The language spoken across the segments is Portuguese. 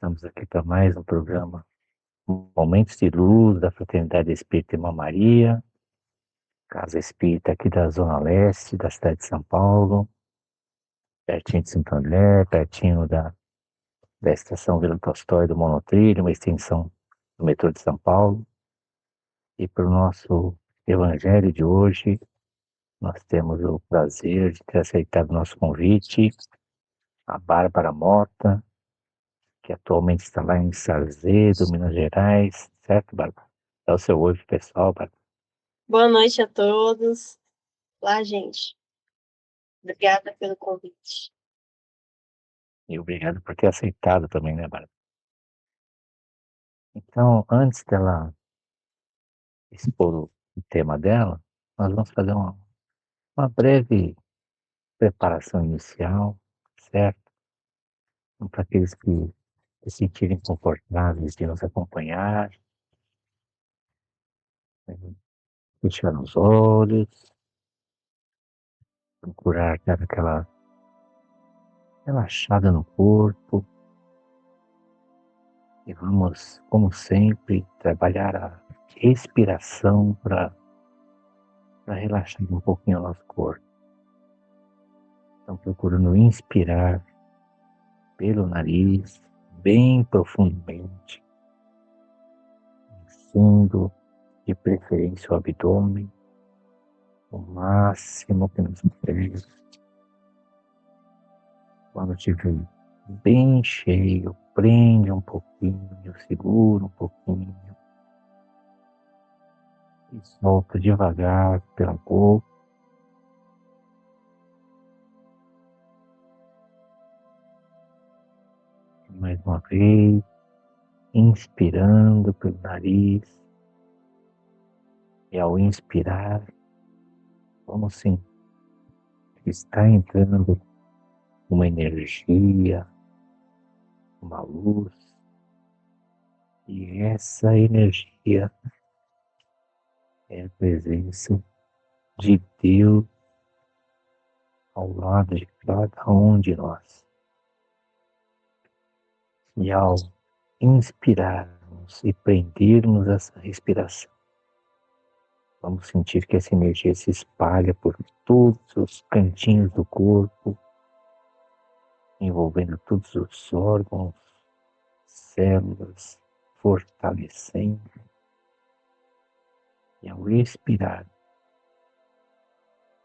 Estamos aqui para mais um programa Momentos de Luz da Fraternidade Espírita Irmã Maria, Casa Espírita aqui da Zona Leste da cidade de São Paulo, pertinho de Santo André, pertinho da estação Vila Tolstói do Monotrilho, uma extensão do metrô de São Paulo. E para o nosso evangelho de hoje, nós temos o prazer de ter aceitado o nosso convite, a Bárbara Mota, que atualmente está lá em Sarzedo, Minas Gerais, certo, Bárbara? Dá o seu oi pro pessoal, Bárbara. Boa noite a todos. Olá, gente. Obrigada pelo convite. E obrigado por ter aceitado também, né, Bárbara? Então, antes dela expor o tema dela, nós vamos fazer uma breve preparação inicial, certo? Então, para aqueles que se sentirem confortáveis de nos acompanhar, fechar os olhos, procurar dar aquela relaxada no corpo e vamos, como sempre, trabalhar a respiração para relaxar um pouquinho o nosso corpo. Então, procurando inspirar pelo nariz, bem profundamente, fundo, de preferência o abdômen, o máximo que nos puder. Quando estiver bem cheio, prende um pouquinho, segura um pouquinho e solta devagar pela boca. Mais uma vez, inspirando pelo nariz e ao inspirar, como se está entrando uma energia, uma luz, e essa energia é a presença de Deus ao lado de cada um de nós. E ao inspirarmos e prendermos essa respiração, vamos sentir que essa energia se espalha por todos os cantinhos do corpo, envolvendo todos os órgãos, células, fortalecendo. E ao expirar,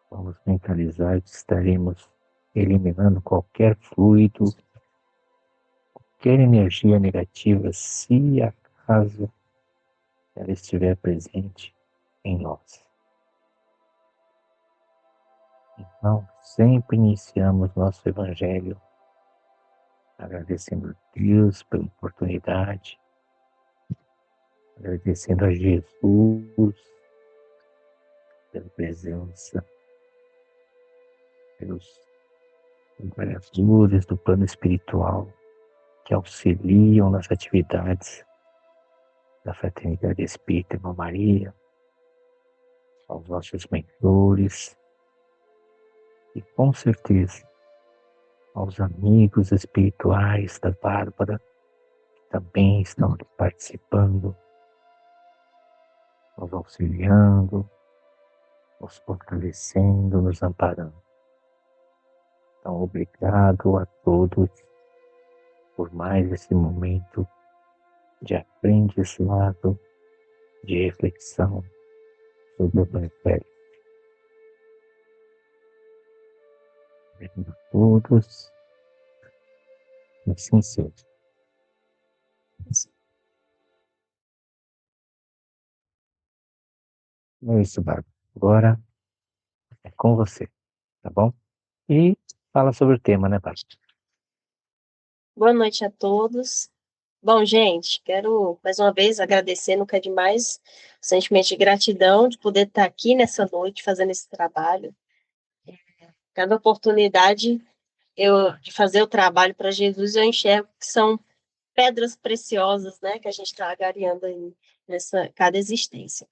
vamos mentalizar que estaremos eliminando qualquer fluido, qualquer energia negativa, se acaso ela estiver presente em nós. Então, sempre iniciamos nosso Evangelho agradecendo a Deus pela oportunidade, agradecendo a Jesus pela presença, pelos trabalhadores do plano espiritual que auxiliam nas atividades da Fraternidade Espírita Irmã Maria, aos nossos mentores e, com certeza, aos amigos espirituais da Bárbara, que também estão aqui participando, nos auxiliando, nos fortalecendo, nos amparando. Então, obrigado a todos por mais esse momento de aprendizado, de reflexão sobre o Evangelho. Obrigado a todos. Assim seja. É isso, Bárbara. Agora é com você, tá bom? E fala sobre o tema, né, Bárbara? Boa noite a todos. Bom, gente, quero mais uma vez agradecer, nunca é demais, o sentimento de gratidão de poder estar aqui nessa noite fazendo esse trabalho. Cada oportunidade de fazer o trabalho para Jesus, eu enxergo que são pedras preciosas, né, que a gente está agariando aí nessa cada existência.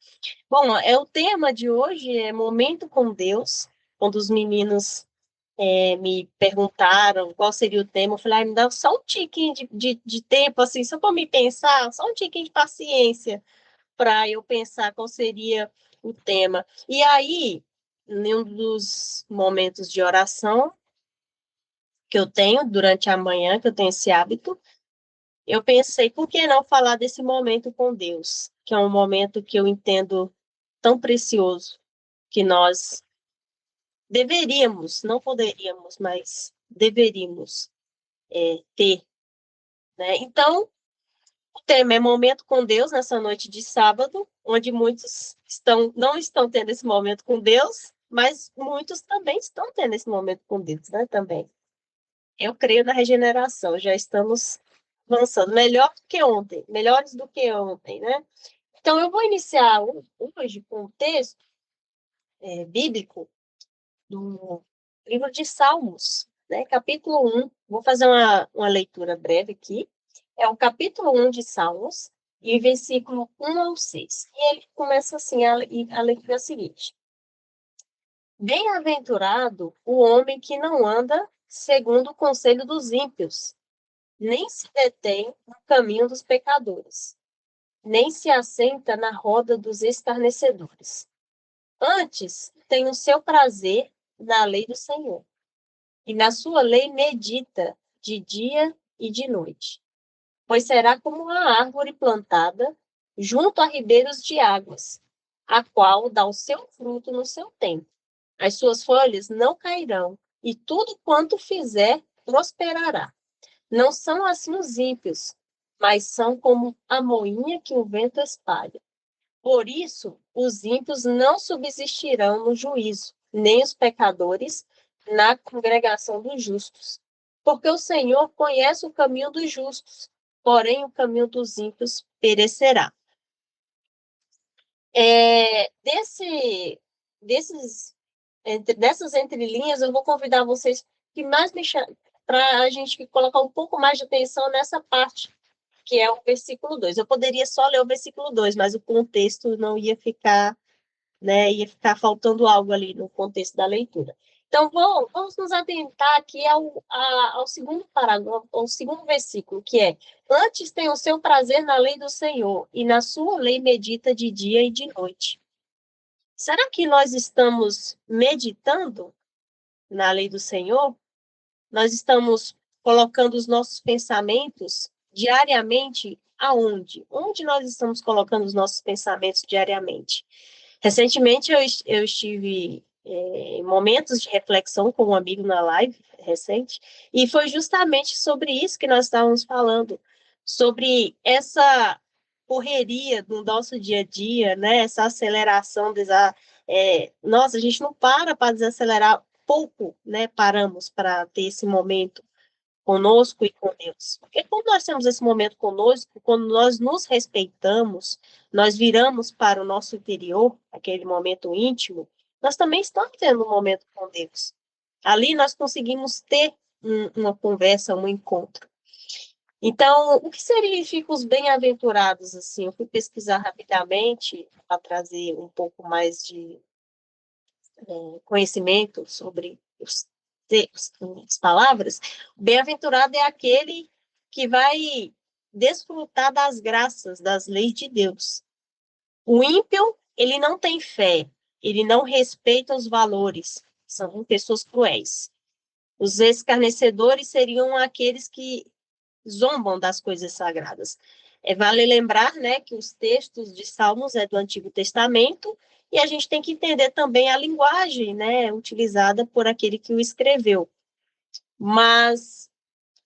Bom, o tema de hoje é Momento com Deus, quando os meninos me perguntaram qual seria o tema, eu falei, me dá só um tiquinho de tempo, assim, só para me pensar, só um tiquinho de paciência para eu pensar qual seria o tema. E aí, em um dos momentos de oração que eu tenho durante a manhã, que eu tenho esse hábito, eu pensei, por que não falar desse momento com Deus, que é um momento que eu entendo tão precioso, que nós deveríamos, não poderíamos, mas deveríamos ter, né? Então, o tema é Momento com Deus nessa noite de sábado, onde muitos não estão tendo esse momento com Deus, mas muitos também estão tendo esse momento com Deus, né? Também. Eu creio na regeneração, já estamos avançando melhor do que ontem, melhores do que ontem, né? Então, eu vou iniciar hoje com um texto bíblico do livro de Salmos, né? Capítulo 1. Vou fazer uma leitura breve aqui. É o capítulo 1 de Salmos, e versículo 1 ao 6. E ele começa assim, a leitura seguinte. Bem-aventurado o homem que não anda segundo o conselho dos ímpios, nem se detém no caminho dos pecadores, nem se assenta na roda dos escarnecedores. Antes tem o seu prazer na lei do Senhor, e na sua lei medita de dia e de noite. Pois será como uma árvore plantada junto a ribeiros de águas, a qual dá o seu fruto no seu tempo. As suas folhas não cairão, e tudo quanto fizer prosperará. Não são assim os ímpios, mas são como a moinha que o vento espalha. Por isso, os ímpios não subsistirão no juízo, nem os pecadores na congregação dos justos. Porque o Senhor conhece o caminho dos justos, porém o caminho dos ímpios perecerá. Dessas entrelinhas, eu vou convidar vocês que mais para a gente colocar um pouco mais de atenção nessa parte, que é o versículo 2. Eu poderia só ler o versículo 2, mas o contexto não ia ficar, né? Ia ficar faltando algo ali no contexto da leitura. Então, vamos nos atentar aqui ao segundo parágrafo, ao segundo versículo, que é: Antes tem o seu prazer na lei do Senhor, e na sua lei medita de dia e de noite. Será que nós estamos meditando na lei do Senhor? Nós estamos colocando os nossos pensamentos diariamente aonde? Onde nós estamos colocando os nossos pensamentos diariamente? Recentemente, eu estive em momentos de reflexão com um amigo na live recente, e foi justamente sobre isso que nós estávamos falando, sobre essa correria do nosso dia a dia, né? Essa aceleração, nossa, a gente não para desacelerar pouco, né? Paramos para ter esse momento conosco e com Deus. Porque quando nós temos esse momento conosco, quando nós nos respeitamos, nós viramos para o nosso interior, aquele momento íntimo, nós também estamos tendo um momento com Deus. Ali nós conseguimos ter uma conversa, um encontro. Então, o que significa os bem-aventurados, assim? Eu fui pesquisar rapidamente para trazer um pouco mais de conhecimento sobre as palavras. Bem-aventurado é aquele que vai desfrutar das graças, das leis de Deus. O ímpio, ele não tem fé, ele não respeita os valores, são pessoas cruéis. Os escarnecedores seriam aqueles que zombam das coisas sagradas. Vale lembrar, né, que os textos de Salmos é do Antigo Testamento, e a gente tem que entender também a linguagem, né, utilizada por aquele que o escreveu. Mas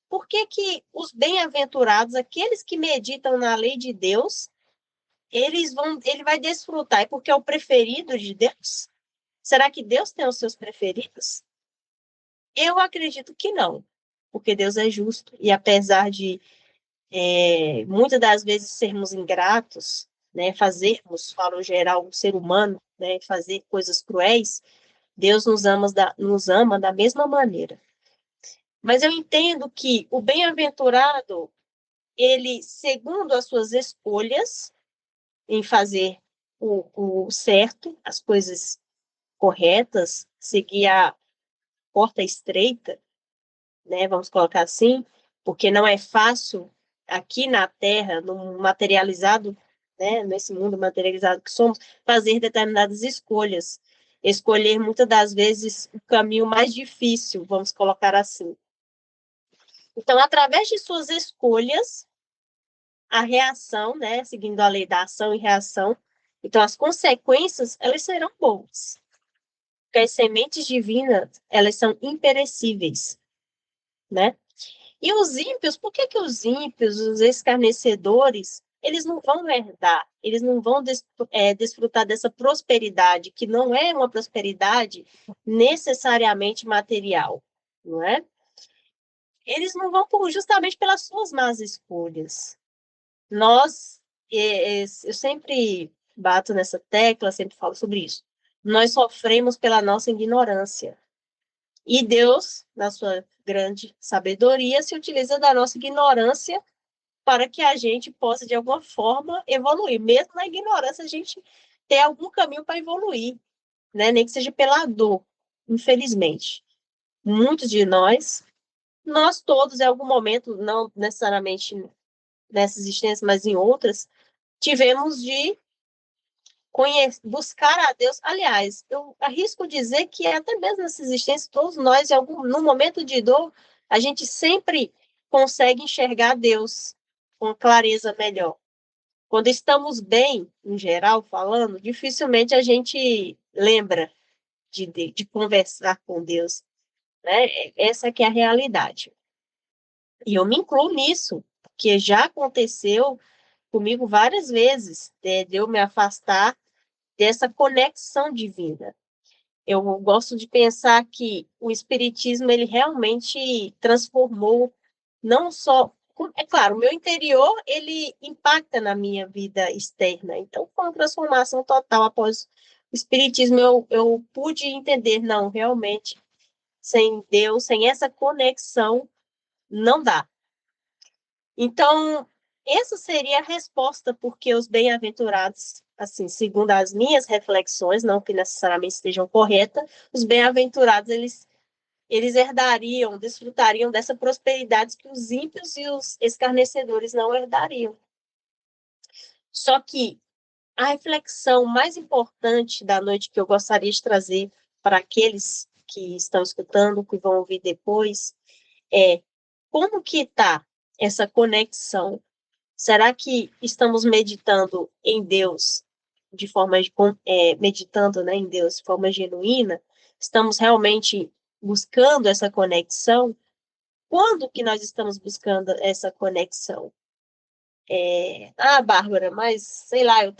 por que que os bem-aventurados, aqueles que meditam na lei de Deus, ele vai desfrutar? É porque é o preferido de Deus? Será que Deus tem os seus preferidos? Eu acredito que não, porque Deus é justo, e apesar de muitas das vezes sermos ingratos, né, fazermos, falo geral, o ser humano, né, fazer coisas cruéis, Deus nos ama da mesma maneira. Mas eu entendo que o bem-aventurado, ele, segundo as suas escolhas em fazer o certo, as coisas corretas, seguir porta estreita, né, vamos colocar assim, porque não é fácil aqui na Terra, no materializado, né, nesse mundo materializado que somos, fazer determinadas escolhas. Escolher, muitas das vezes, o caminho mais difícil, vamos colocar assim. Então, através de suas escolhas, a reação, né, seguindo a lei da ação e reação, então as consequências, elas serão boas. Porque as sementes divinas, elas são imperecíveis, né? E os ímpios, por que que os ímpios, os escarnecedores, eles não vão herdar, eles não vão desfrutar dessa prosperidade, que não é uma prosperidade necessariamente material, não é? Eles não vão justamente pelas suas más escolhas. Nós, eu sempre bato nessa tecla, sempre falo sobre isso. Nós sofremos pela nossa ignorância. E Deus, na sua grande sabedoria, se utiliza da nossa ignorância para que a gente possa, de alguma forma, evoluir. Mesmo na ignorância, a gente tem algum caminho para evoluir, né? Nem que seja pela dor, infelizmente. Muitos de nós todos, em algum momento, não necessariamente nessa existência, mas em outras, tivemos de buscar a Deus. Aliás, eu arrisco dizer que até mesmo nessa existência, todos nós, no momento de dor, a gente sempre consegue enxergar Deus com clareza melhor. Quando estamos bem, em geral, falando, dificilmente a gente lembra de conversar com Deus, né? Essa que é a realidade. E eu me incluo nisso, porque já aconteceu comigo várias vezes, de eu me afastar dessa conexão divina. Eu gosto de pensar que o espiritismo ele realmente transformou não só, é claro, o meu interior ele impacta na minha vida externa. Então foi uma transformação total após o espiritismo. Eu pude entender, não, realmente sem Deus, sem essa conexão não dá. Então, essa seria a resposta porque os bem-aventurados, assim, segundo as minhas reflexões, não que necessariamente estejam corretas, os bem-aventurados, eles herdariam, desfrutariam dessa prosperidade que os ímpios e os escarnecedores não herdariam. Só que a reflexão mais importante da noite que eu gostaria de trazer para aqueles que estão escutando, que vão ouvir depois, é como que está essa conexão. Será que estamos meditando em Deus de forma meditando, né, em Deus de forma genuína? Estamos realmente buscando essa conexão? Quando que nós estamos buscando essa conexão? Bárbara, mas sei lá, eu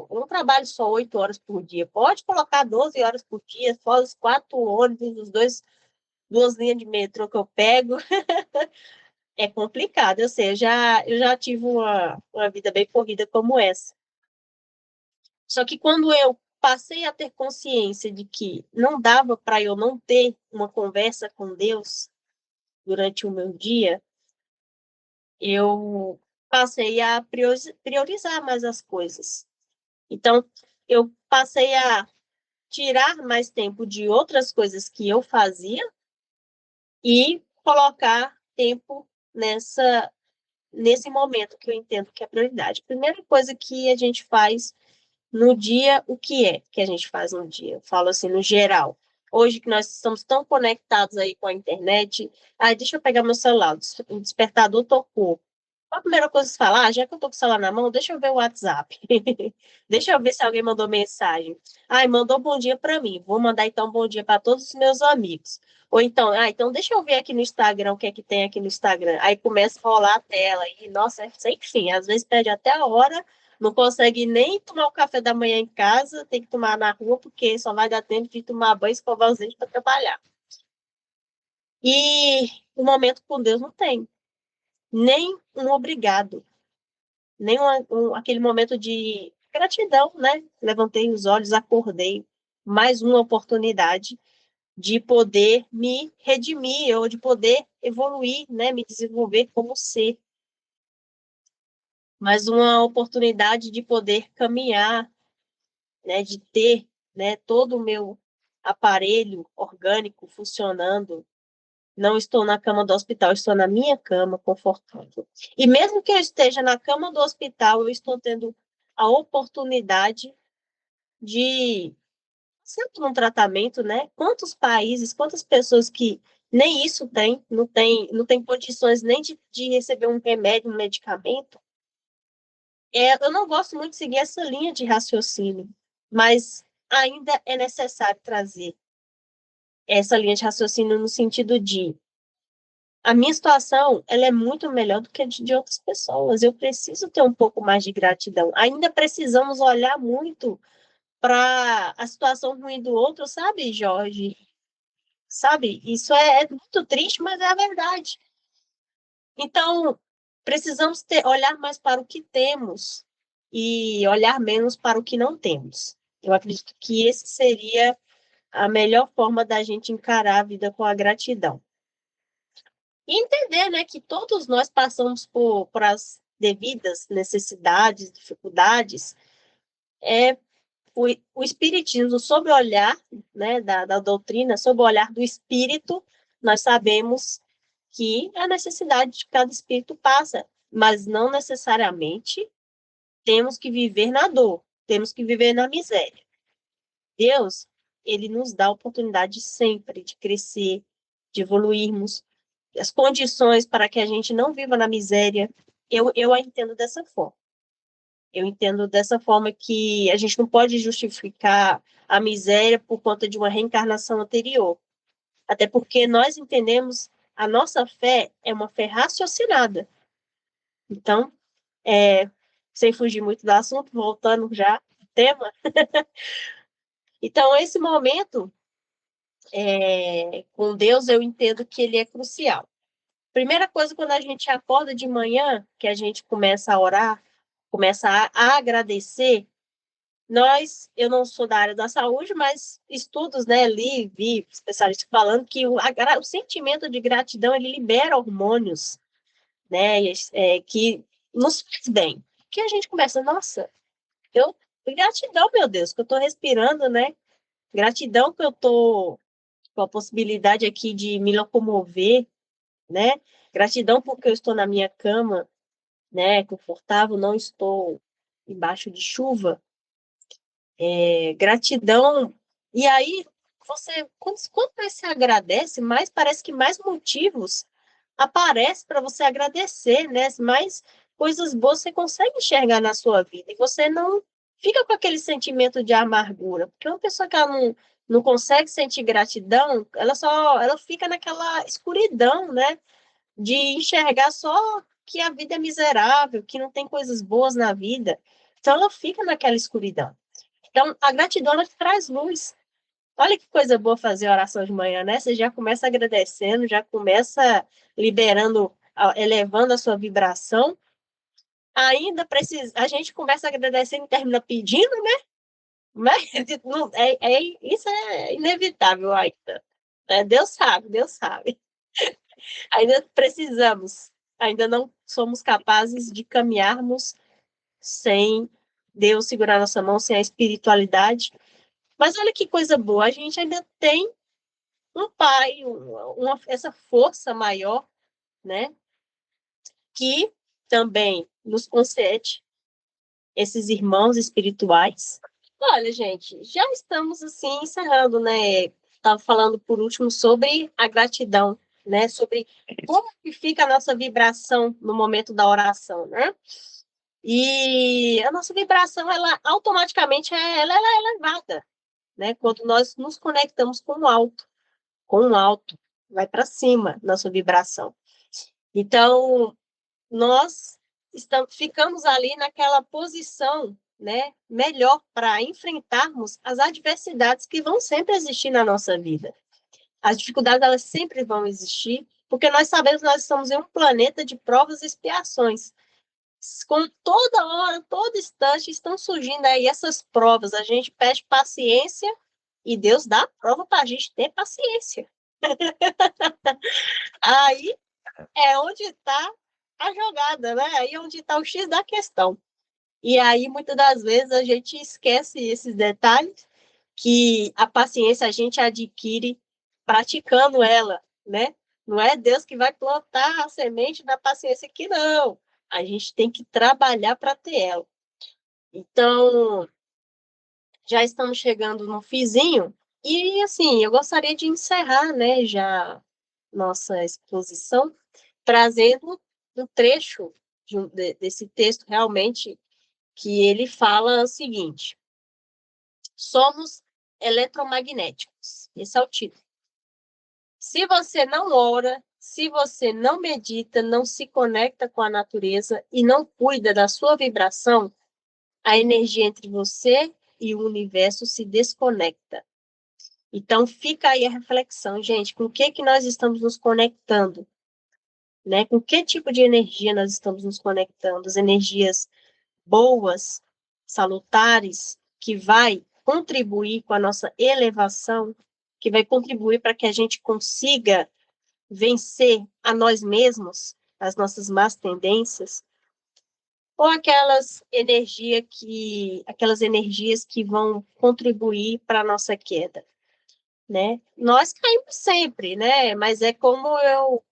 não trabalho só 8 horas por dia. Pode colocar 12 horas por dia, fora os 4 ônibus, duas linhas de metrô que eu pego. É complicado, eu sei, eu já tive uma vida bem corrida como essa. Só que quando eu passei a ter consciência de que não dava para eu não ter uma conversa com Deus durante o meu dia, eu passei a priorizar mais as coisas. Então, eu passei a tirar mais tempo de outras coisas que eu fazia e colocar tempo nesse momento que eu entendo que é prioridade. Primeira coisa que a gente faz no dia, o que é que a gente faz no dia? Eu falo assim, no geral. Hoje que nós estamos tão conectados aí com a internet, deixa eu pegar meu celular, o despertador tocou. A primeira coisa que você fala, já que eu tô com o celular na mão, deixa eu ver o WhatsApp. Deixa eu ver se alguém mandou mensagem. Mandou bom dia para mim. Vou mandar então bom dia para todos os meus amigos. Ou então, então deixa eu ver aqui no Instagram o que é que tem aqui no Instagram. Aí começa a rolar a tela e, nossa, sem fim. Às vezes perde até a hora, não consegue nem tomar o café da manhã em casa, tem que tomar na rua, porque só vai dar tempo de tomar banho e escovar os dentes para trabalhar. E o momento com Deus não tem. Nem um obrigado, nem aquele momento de gratidão, né? Levantei os olhos, acordei, mais uma oportunidade de poder me redimir ou de poder evoluir, né? Me desenvolver como ser. Mais uma oportunidade de poder caminhar, né? De ter, né? Todo o meu aparelho orgânico funcionando, não estou na cama do hospital, estou na minha cama, confortável. E mesmo que eu esteja na cama do hospital, eu estou tendo a oportunidade de sempre um tratamento, né? Quantos países, quantas pessoas que nem isso tem, não tem condições nem de receber um remédio, um medicamento. Eu não gosto muito de seguir essa linha de raciocínio, mas ainda é necessário trazer essa linha de raciocínio no sentido de a minha situação, ela é muito melhor do que a de outras pessoas. Eu preciso ter um pouco mais de gratidão. Ainda precisamos olhar muito para a situação ruim do outro, sabe, Jorge? Sabe? Isso é muito triste, mas é a verdade. Então, precisamos olhar mais para o que temos e olhar menos para o que não temos. Eu acredito que esse seria a melhor forma da gente encarar a vida com a gratidão. E entender, né, que todos nós passamos por as devidas necessidades, dificuldades. O espiritismo, sob o olhar, né, da doutrina, sob o olhar do espírito, nós sabemos que a necessidade de cada espírito passa, mas não necessariamente temos que viver na dor, temos que viver na miséria. Deus, ele nos dá a oportunidade sempre de crescer, de evoluirmos, as condições para que a gente não viva na miséria. Eu a entendo dessa forma. Eu entendo dessa forma que a gente não pode justificar a miséria por conta de uma reencarnação anterior. Até porque nós entendemos a nossa fé é uma fé raciocinada. Então, sem fugir muito do assunto, voltando já ao tema. Então, esse momento com Deus, eu entendo que ele é crucial. Primeira coisa, quando a gente acorda de manhã, que a gente começa a orar, começa a agradecer, eu não sou da área da saúde, mas estudos, né, vi especialistas falando que o sentimento de gratidão, ele libera hormônios, né, que nos faz bem. Que a gente começa, nossa, gratidão, meu Deus, que eu estou respirando, né, gratidão que eu estou com a possibilidade aqui de me locomover, né, gratidão porque eu estou na minha cama, né, confortável, não estou embaixo de chuva. Gratidão. E aí, quanto mais você agradece, mais parece que mais motivos aparecem para você agradecer, né? Mais coisas boas você consegue enxergar na sua vida. E você não fica com aquele sentimento de amargura. Porque uma pessoa que ela não consegue sentir gratidão, ela fica naquela escuridão, né? De enxergar só que a vida é miserável, que não tem coisas boas na vida. Então, ela fica naquela escuridão. Então, a gratidão, ela te traz luz. Olha que coisa boa fazer oração de manhã, né? Você já começa agradecendo, já começa liberando, elevando a sua vibração. Ainda precisa, a gente começa agradecendo e termina pedindo, né? Mas isso é inevitável ainda. Deus sabe, Deus sabe. Ainda precisamos, ainda não somos capazes de caminharmos sem Deus segurar nossa mão, sem a espiritualidade. Mas olha que coisa boa, a gente ainda tem um pai, essa força maior, né? Que também nos concede esses irmãos espirituais. Olha, gente, já estamos assim encerrando, né? Estava falando por último sobre a gratidão, né? Sobre como que fica a nossa vibração no momento da oração, né? E a nossa vibração, ela automaticamente ela é elevada, né? Quando nós nos conectamos com o alto, vai para cima nossa vibração. Então, nós ficamos ali naquela posição, né, melhor para enfrentarmos as adversidades que vão sempre existir na nossa vida. As dificuldades, elas sempre vão existir, porque nós sabemos que nós estamos em um planeta de provas e expiações. Com toda hora, todo instante, estão surgindo aí essas provas. A gente pede paciência e Deus dá a prova para a gente ter paciência. Aí é onde está a jogada, né? Aí é onde está o X da questão. E aí, muitas das vezes, a gente esquece esses detalhes que a paciência a gente adquire praticando ela, né? Não é Deus que vai plantar a semente da paciência aqui, não. A gente tem que trabalhar para ter ela. Então, já estamos chegando no finzinho e, assim, eu gostaria de encerrar, né, já nossa exposição, trazendo um trecho desse texto realmente que ele fala o seguinte: somos eletromagnéticos. Esse é o título. Se você não ora, se você não medita, não se conecta com a natureza e não cuida da sua vibração, a energia entre você e o universo se desconecta. Então, fica aí a reflexão, gente, com o que nós estamos nos conectando, né? Com que tipo de energia nós estamos nos conectando? As energias boas, salutares, que vai contribuir com a nossa elevação, que vai contribuir para que a gente consiga vencer a nós mesmos, as nossas más tendências, ou aquelas energias que vão contribuir para a nossa queda, né? Nós caímos sempre, né? Mas é como eu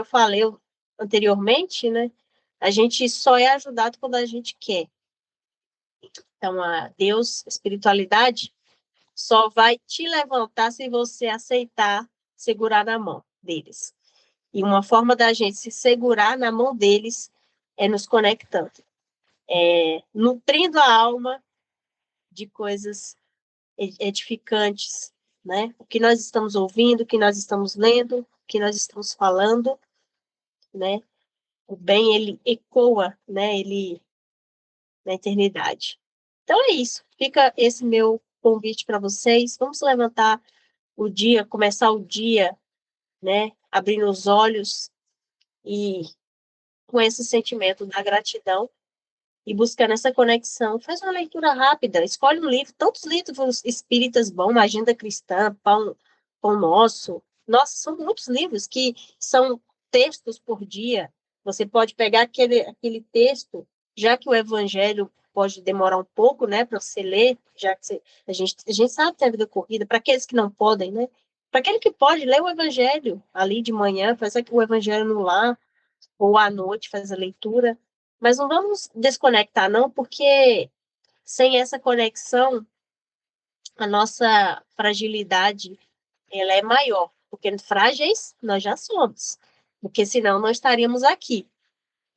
falei anteriormente, né? A gente só é ajudado quando a gente quer. Então, a Deus, a espiritualidade, só vai te levantar se você aceitar segurar na mão deles. E uma forma da gente se segurar na mão deles é nos conectando, nutrindo a alma de coisas edificantes, né? O que nós estamos ouvindo, o que nós estamos lendo, o que nós estamos falando, né? O bem, ele ecoa, né? Ele na eternidade. Então é isso. Fica esse meu convite para vocês. Vamos levantar o dia, começar o dia, né? Abrindo os olhos e com esse sentimento da gratidão e buscando essa conexão. Faz uma leitura rápida, escolhe um livro, tantos livros espíritas bons, Agenda Cristã, Pão Nosso. Nossa, são muitos livros que são textos por dia. Você pode pegar aquele texto, já que o evangelho pode demorar um pouco, né, para você ler, já que a gente sabe que tem a vida corrida, para aqueles que não podem, né? Para aquele que pode, lê o evangelho ali de manhã, faz o evangelho no lar, ou à noite faz a leitura, mas não vamos desconectar, não, porque sem essa conexão, a nossa fragilidade ela é maior, porque frágeis nós já somos, porque senão não estaríamos aqui.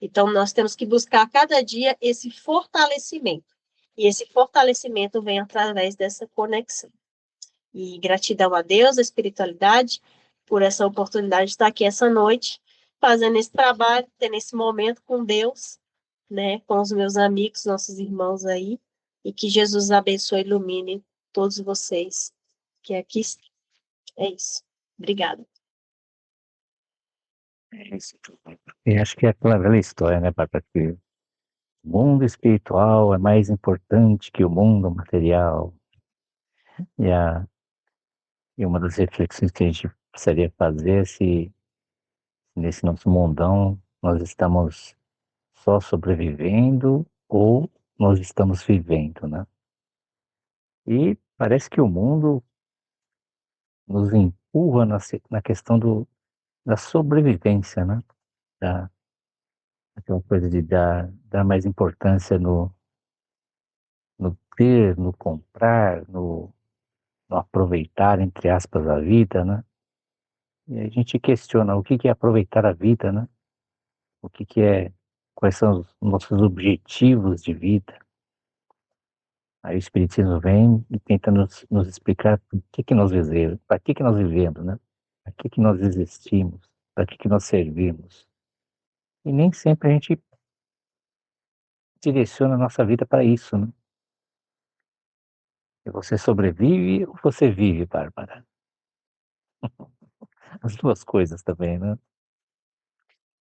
Então, nós temos que buscar cada dia esse fortalecimento, e esse fortalecimento vem através dessa conexão. E gratidão a Deus, a espiritualidade, por essa oportunidade de estar aqui essa noite, fazendo esse trabalho, tendo esse momento com Deus, né, com os meus amigos, nossos irmãos aí, e que Jesus abençoe e ilumine todos vocês que aqui estão. É isso. Obrigada. É isso. E acho que é aquela velha história, né, Bárbara, que o mundo espiritual é mais importante que o mundo material. E, e uma das reflexões que a gente precisaria fazer é se nesse nosso mundão nós estamos só sobrevivendo ou nós estamos vivendo, né? E parece que o mundo nos empurra na questão da sobrevivência, né? Da, aquela coisa de dar mais importância no ter, no comprar, no aproveitar, entre aspas, a vida, né? E a gente questiona o que que é aproveitar a vida, né? O que que é, quais são os nossos objetivos de vida. Aí o Espiritismo vem e tenta nos explicar por que nós vivemos, para que nós vivemos, né? Para que nós existimos, para que nós servimos. E nem sempre a gente direciona a nossa vida para isso, né? E você sobrevive ou você vive, Bárbara? As duas coisas também, né?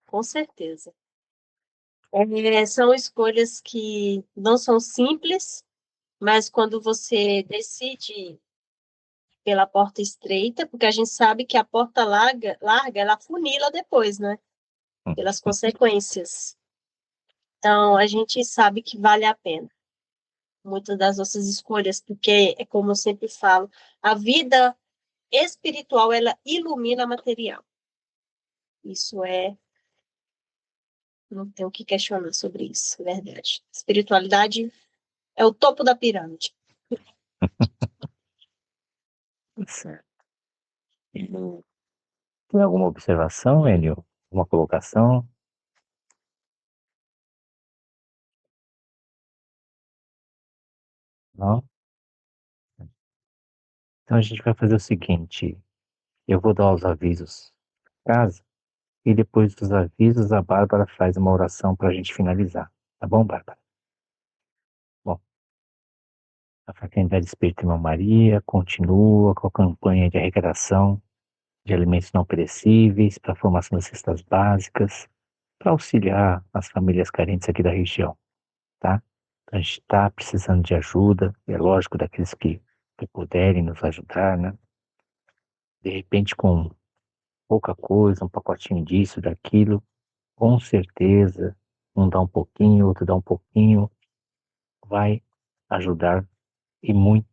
Com certeza. São escolhas que não são simples, mas quando você decide pela porta estreita, porque a gente sabe que a porta larga ela funila depois, né? Pelas consequências. Então, a gente sabe que vale a pena. muitas das nossas escolhas, porque é como eu sempre falo, a vida espiritual, ela ilumina a material. Isso é, não tem o que questionar sobre isso, é verdade. Espiritualidade é o topo da pirâmide. Certo. Tem alguma observação, Enio? Uma colocação? Não? Então a gente vai fazer o seguinte: eu vou dar os avisos da casa e depois dos avisos a Bárbara faz uma oração para a gente finalizar. Tá bom, Bárbara? Bom, a Fraternidade Espírita Irmã Maria continua com a campanha de arrecadação de alimentos não perecíveis para a formação das cestas básicas, para auxiliar as famílias carentes aqui da região, tá? A gente está precisando de ajuda, é lógico, daqueles que puderem nos ajudar, né? De repente, com pouca coisa, um pacotinho disso, daquilo, com certeza, um dá um pouquinho, outro dá um pouquinho, vai ajudar e muito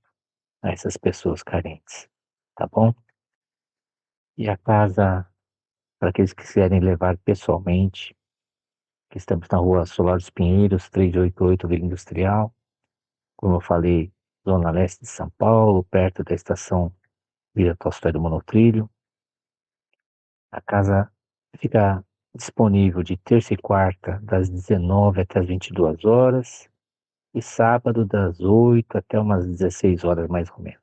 a essas pessoas carentes, tá bom? E a casa, para aqueles que quiserem levar pessoalmente, que estamos na rua Solar dos Pinheiros, 388, Vila Industrial, como eu falei, zona leste de São Paulo, perto da estação Vila Tolstói do Monotrilho. A casa fica disponível de terça e quarta, das 19 até as 22 horas, e sábado, das 8 até umas 16 horas, mais ou menos.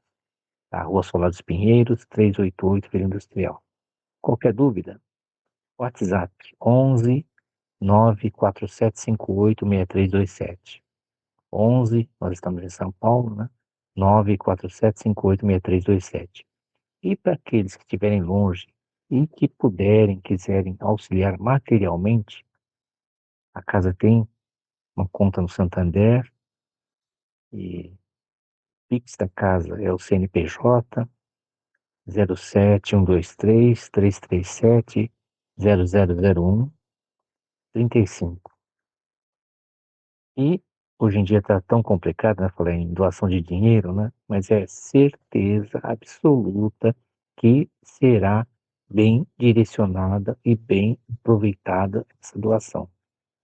A Rua Solar dos Pinheiros, 388, Vila Industrial. Qualquer dúvida? WhatsApp 11 94758 6327. 11, nós estamos em São Paulo, né? 94758 6327. E para aqueles que estiverem longe e que puderem, quiserem auxiliar materialmente, a casa tem uma conta no Santander e Pix da casa é o CNPJ 0712337000135. E hoje em dia está tão complicado, né? Falar em doação de dinheiro, né? Mas é certeza absoluta que será bem direcionada e bem aproveitada essa doação,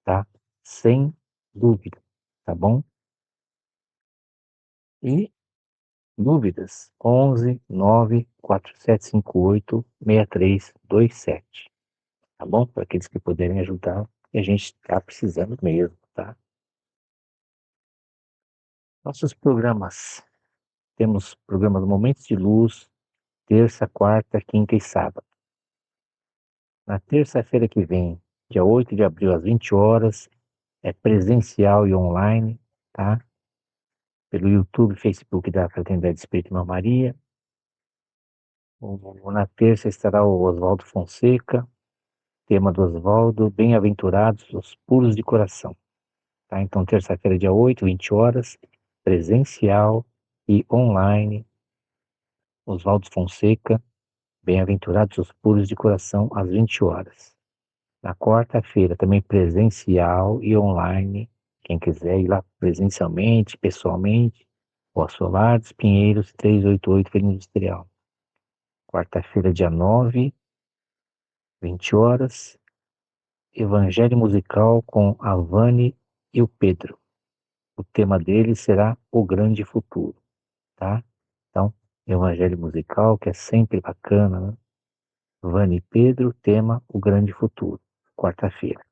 tá? Sem dúvida, tá bom? E dúvidas? 11 94758 6327, tá bom? Para aqueles que puderem ajudar, e a gente está precisando mesmo, tá? Nossos programas. Temos programas Momentos de Luz, terça, quarta, quinta e sábado. Na terça-feira que vem, dia 8 de abril, às 20 horas, é presencial e online, tá? Pelo YouTube, Facebook da Fraternidade Espírita Irmã Maria. Na terça estará o Oswaldo Fonseca, tema do Oswaldo, Bem-aventurados os puros de coração. Tá? Então, terça-feira, dia 8, 20 horas, presencial e online, Oswaldo Fonseca, Bem-aventurados os puros de coração, às 20 horas. Na quarta-feira, também presencial e online, quem quiser ir lá presencialmente, pessoalmente, Rua Solar dos Pinheiros, 388, Vila Industrial. Quarta-feira, dia 9, 20 horas, Evangelho Musical com a Vani e o Pedro. O tema dele será O Grande Futuro, tá? Então, Evangelho Musical, que é sempre bacana, né? Vani e Pedro, tema O Grande Futuro, quarta-feira.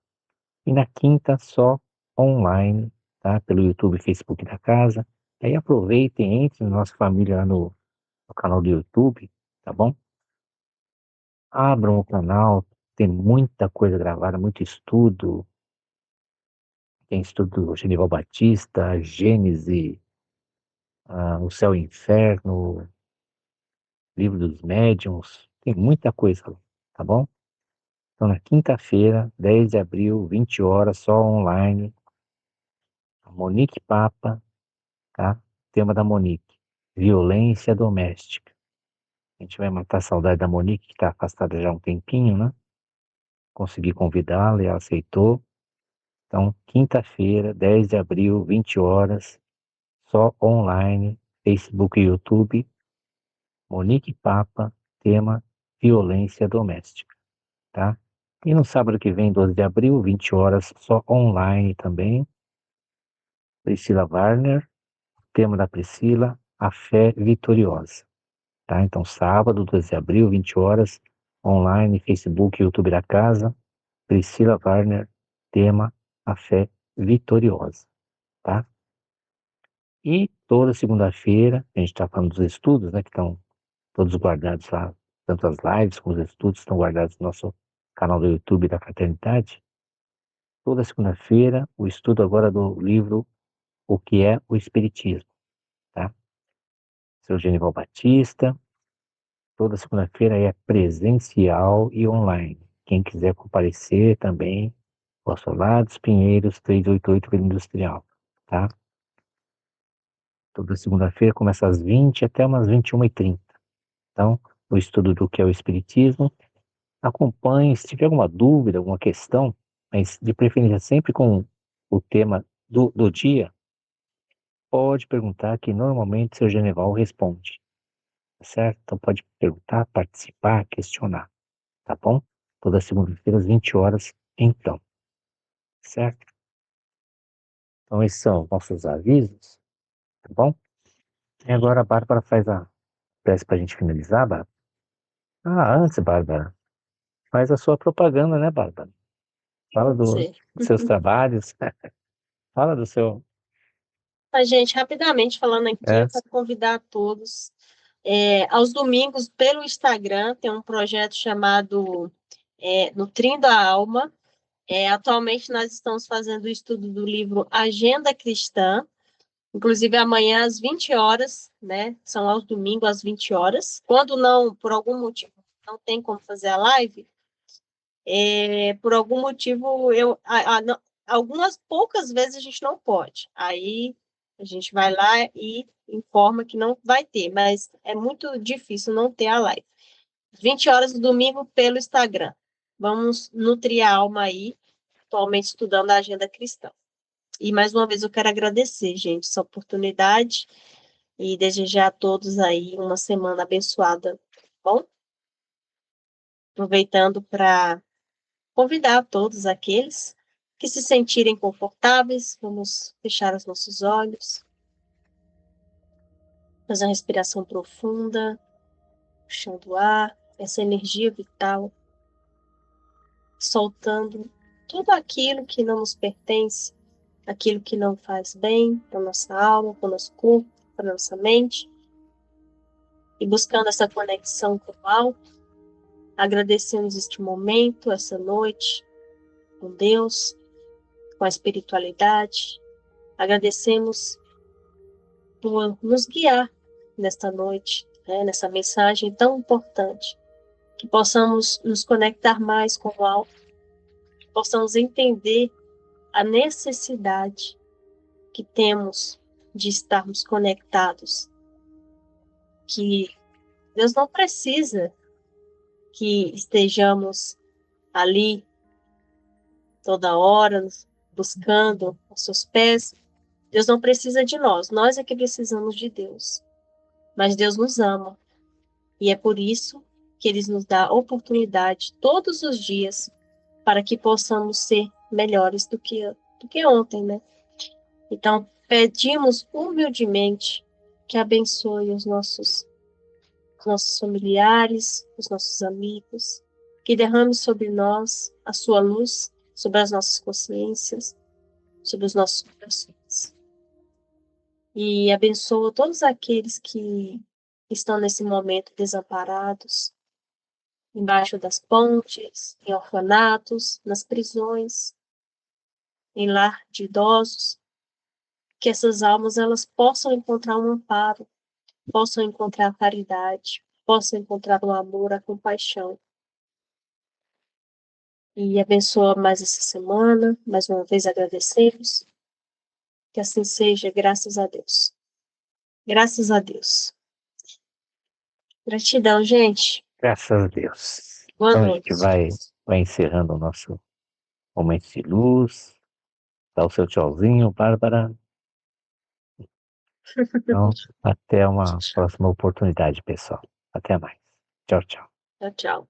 E na quinta, só online, tá? Pelo YouTube e Facebook da casa. Aí aproveitem, entre na nossa família lá no canal do YouTube, tá bom? Abram o canal, tem muita coisa gravada, muito estudo. Tem estudo do Genival Batista, Gênese, O Céu e o Inferno, Livro dos Médiuns, tem muita coisa lá, tá bom? Então, na quinta-feira, 10 de abril, 20 horas, só online, a Monique Papa, tá? Tema da Monique, violência doméstica. A gente vai matar a saudade da Monique, que está afastada já há um tempinho, né? Consegui convidá-la e ela aceitou. Então, quinta-feira, 10 de abril, 20 horas, só online, Facebook e YouTube, Monique Papa, tema violência doméstica, tá? E no sábado que vem, 12 de abril, 20 horas, só online também, Priscila Warner, tema da Priscila, a fé vitoriosa, tá? Então, sábado, 12 de abril, 20 horas, online, Facebook e YouTube da casa, Priscila Warner, tema a fé vitoriosa, tá? E toda segunda-feira, a gente está falando dos estudos, né, que estão todos guardados lá, tanto as lives como os estudos estão guardados no nosso canal do YouTube da Fraternidade. Toda segunda-feira, o estudo agora do livro O que é o Espiritismo, tá? Seu Genival Batista, toda segunda-feira é presencial e online. Quem quiser comparecer também, Postulados Pinheiros 388 Vila Industrial, tá? Toda segunda-feira começa às 20 até umas 21h30. Então, o estudo do que é o Espiritismo. Acompanhe, se tiver alguma dúvida, alguma questão, mas de preferência sempre com o tema do dia, pode perguntar que normalmente seu Geneval responde, tá certo? Então pode perguntar, participar, questionar, tá bom? Toda segunda-feira às 20 horas, então, certo? Então esses são nossos avisos, tá bom? E agora a Bárbara faz a prece pra gente finalizar, Bárbara. Ah, antes, Bárbara, faz a sua propaganda, né, Bárbara? Fala Sim. dos seus trabalhos, fala do seu... A gente, rapidamente falando aqui, É, eu quero convidar a todos. Aos domingos, pelo Instagram, tem um projeto chamado Nutrindo a Alma. Atualmente, nós estamos fazendo o estudo do livro Agenda Cristã, inclusive amanhã às 20 horas, né? São aos domingos às 20 horas. Quando não, por algum motivo, não tem como fazer a live, por algum motivo, algumas poucas vezes a gente não pode. Aí a gente vai lá e informa que não vai ter, mas é muito difícil não ter a live. 20 horas do domingo pelo Instagram. Vamos nutrir a alma aí, atualmente estudando a agenda cristã. E mais uma vez eu quero agradecer, gente, essa oportunidade e desejar a todos aí uma semana abençoada, tá bom? Aproveitando para convidar todos aqueles que se sentirem confortáveis, vamos fechar os nossos olhos, fazer uma respiração profunda, puxando o ar, essa energia vital, soltando tudo aquilo que não nos pertence, aquilo que não faz bem para nossa alma, para o nosso corpo, para nossa mente, e buscando essa conexão com o alto, agradecemos este momento, essa noite, com Deus, com a espiritualidade, agradecemos por nos guiar nesta noite, né, nessa mensagem tão importante, que possamos nos conectar mais com o alto, que possamos entender a necessidade que temos de estarmos conectados, que Deus não precisa que estejamos ali toda hora buscando os seus pés. Deus não precisa de nós é que precisamos de Deus. Mas Deus nos ama. E é por isso que Ele nos dá a oportunidade todos os dias para que possamos ser melhores do que ontem, né? Então, pedimos humildemente que abençoe os nossos familiares, os nossos amigos, que derrame sobre nós a sua luz, sobre as nossas consciências, sobre os nossos corações. E abençoa todos aqueles que estão nesse momento desamparados, embaixo das pontes, em orfanatos, nas prisões, em lar de idosos, que essas almas elas possam encontrar um amparo, possam encontrar a caridade, possam encontrar o amor, a compaixão. E abençoa mais essa semana, mais uma vez agradecemos, que assim seja, graças a Deus. Graças a Deus. Gratidão, gente. graças a Deus. Boa Então a gente noite. vai encerrando o nosso momento de luz. Dá o seu tchauzinho, Bárbara. Então, até uma próxima oportunidade, pessoal. Até mais. Tchau, tchau. Tchau, tchau.